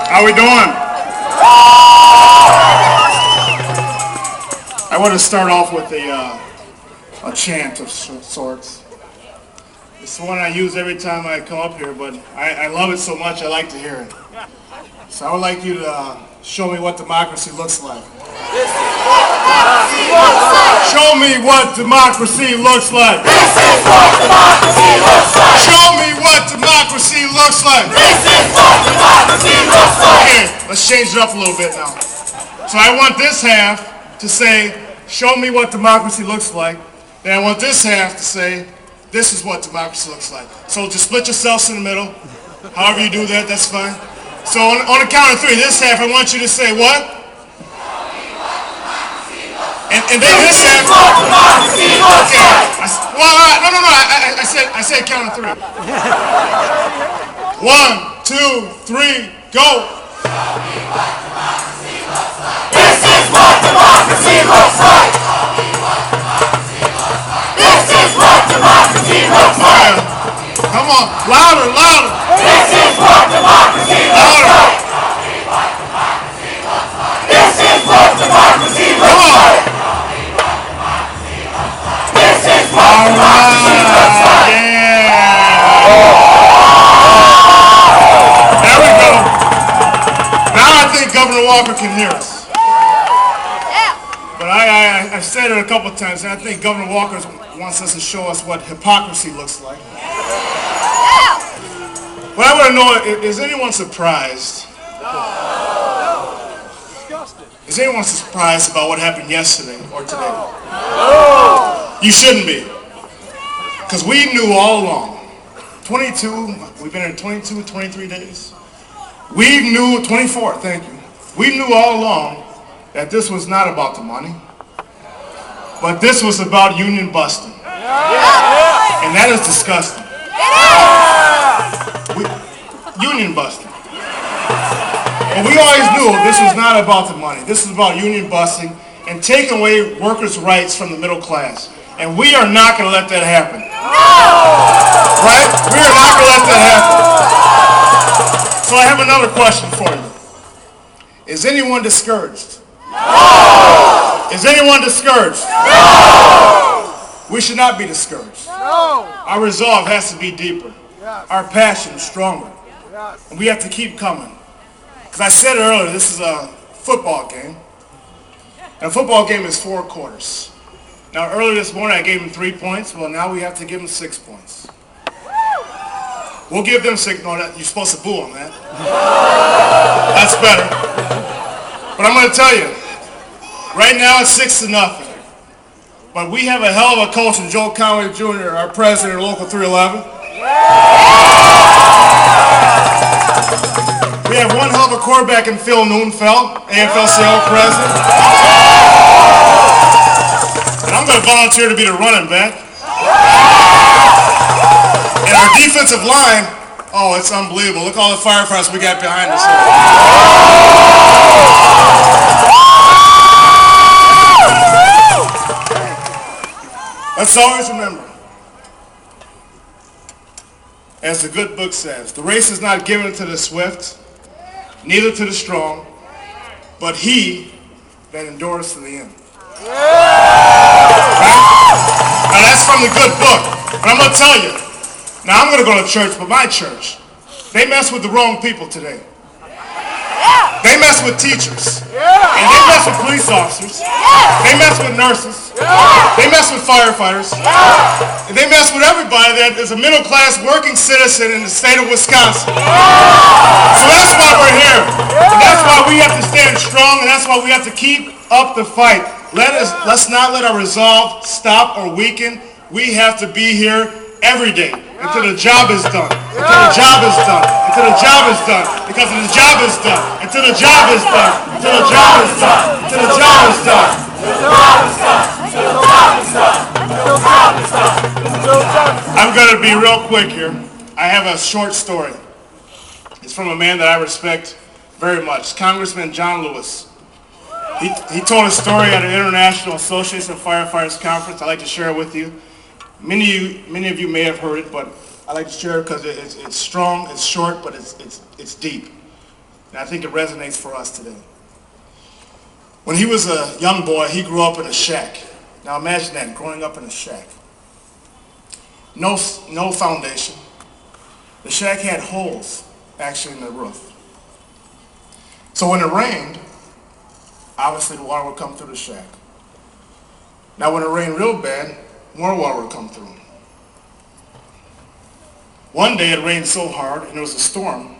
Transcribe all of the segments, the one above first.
How we doing? I want to start off with a chant of sorts. It's the one I use every time I come up here, but I love it so much I like to hear it. So I would like you to show me what democracy looks like. Show me what democracy looks like. This is what democracy looks like. Show me what democracy looks like. This is what democracy looks like. Okay, let's change it up a little bit now. So I want this half to say, show me what democracy looks like. Then I want this half to say, this is what democracy looks like. So just split yourselves in the middle. However you do that, that's fine. So on the count of three, this half, I want you to say what? And then this half. Democracy looks like. I said count of three. 1, 2, 3, go. This is what democracy looks like. This is what democracy looks like. Come on, louder, louder. This is what democracy looks like. This is what democracy looks like. This is what democracy looks like. Yeah. There we go. Now I think Governor Walker can hear us. But I've said it a couple of times, and I think Governor Walker wants us to show us what hypocrisy looks like. But I want to know, is anyone surprised? Is anyone surprised about what happened yesterday or today? You shouldn't be. Because we knew all along. 22, we've been here 22, 23 days. We knew, 24, thank you. We knew all along that this was not about the money, but this was about union busting. And that is disgusting. Union busting. But we always knew this was not about the money. This is about union busting and taking away workers' rights from the middle class. And we are not going to let that happen. Right? We are not going to let that happen. So I have another question for you. Is anyone discouraged? No! Is anyone discouraged? No! We should not be discouraged. No! Our resolve has to be deeper. Yes. Our passion stronger. Yes. And we have to keep coming. Because I said earlier, this is a football game. And a football game is 4 quarters. Now earlier this morning I gave them 3 points. Well, now we have to give them 6 points. We'll give them 6. No, you're supposed to boo on that. That's better. But I'm going to tell you, right now it's 6-0. But we have a hell of a coach in Joe Conway Jr., our president of Local 311. We have one hell of a quarterback in Phil Noonfeld, AFL-CIO president. And I'm going to volunteer to be the running back. And our defensive line, oh, it's unbelievable. Look at all the firefighters we got behind us here. Let's always remember, as the good book says, the race is not given to the swift, neither to the strong, but he that endures to the end. Right? Now that's from the good book. But I'm going to tell you, now I'm going to go to church, but my church, they mess with the wrong people today. They mess with teachers. And they mess with police officers. They mess with nurses. They mess with firefighters. And they mess with everybody that is a middle-class working citizen in the state of Wisconsin. So that's why we're here. And that's why we have to stand strong, and that's why we have to keep up the fight. Let's not let our resolve stop or weaken. We have to be here every day until the job is done. Until the job is done. Until the job is done. Because the job is done. Until the job is done. Until the job is done. Until the job is done. Until the job is done. Until the job is done. Until the job is done. I'm going to be real quick here. I have a short story. It's from a man that I respect very much. Congressman John Lewis. He told a story at an International Association of Firefighters Conference. I'd like to share it with you. Many of you may have heard it, but I like to share it because it's strong, it's short, but it's deep. And I think it resonates for us today. When he was a young boy, he grew up in a shack. Now imagine that, growing up in a shack. No foundation. The shack had holes, actually, in the roof. So when it rained, obviously the water would come through the shack. Now when it rained real bad, more water would come through. One day it rained so hard, and there was a storm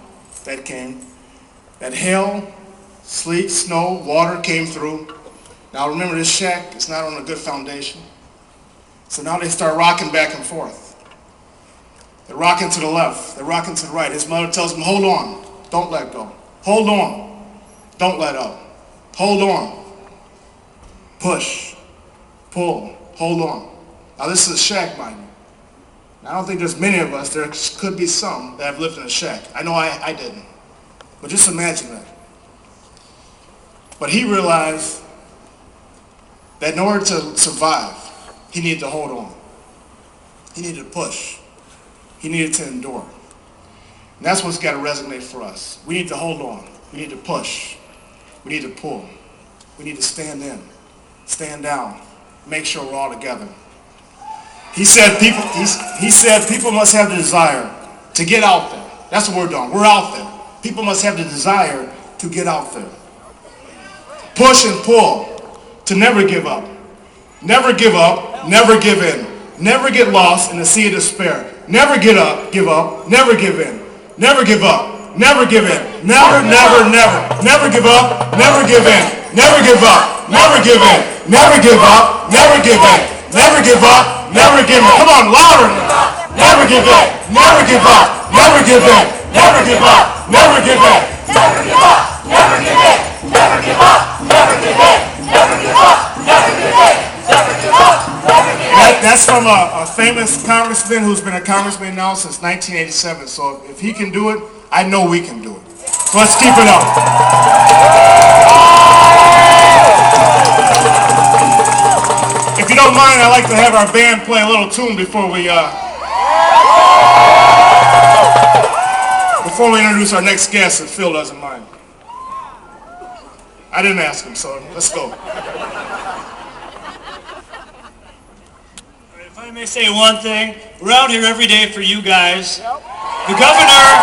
that came, that hail, sleet, snow, water came through. Now remember, this shack is not on a good foundation. So now they start rocking back and forth. They're rocking to the left, they're rocking to the right. His mother tells him, hold on, don't let go. Hold on, don't let up. Hold on, push, pull, hold on. Now this is a shack, mind you. Now, I don't think there's many of us, there could be some that have lived in a shack. I know I didn't, but just imagine that. But he realized that in order to survive, he needed to hold on. He needed to push. He needed to endure. And that's what's got to resonate for us. We need to hold on. We need to push. We need to pull. We need to stand in, stand down, make sure we're all together. He said people must have the desire to get out there. That's what we're doing. We're out there. People must have the desire to get out there. Push and pull, to never give up. Never give up, never give in. Never get lost in the sea of despair. Never give up, never give in. Never give up, never give in. Never give up, never give in. Never give up, never give in. Never give up, never give in. Never give up, never give in. Come on, louder. Never give in, never give up, never give in. Never give up, never give in. Never give up, never give in. Never give up, never give in. Never give up, never give in. Never give up, never give in. That's from a famous congressman who's been a congressman now since 1987. So if he can do it, I know we can do it. So let's keep it up. If you don't mind, I'd like to have our band play a little tune before we introduce our next guest, if Phil doesn't mind. I didn't ask him, so let's go. If I may say one thing, we're out here every day for you guys. The governor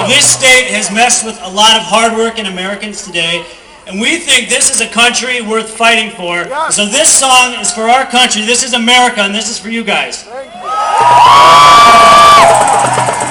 of this state has messed with a lot of hardworking Americans today, and we think this is a country worth fighting for. So this song is for our country. This is America, and this is for you guys. Thank you.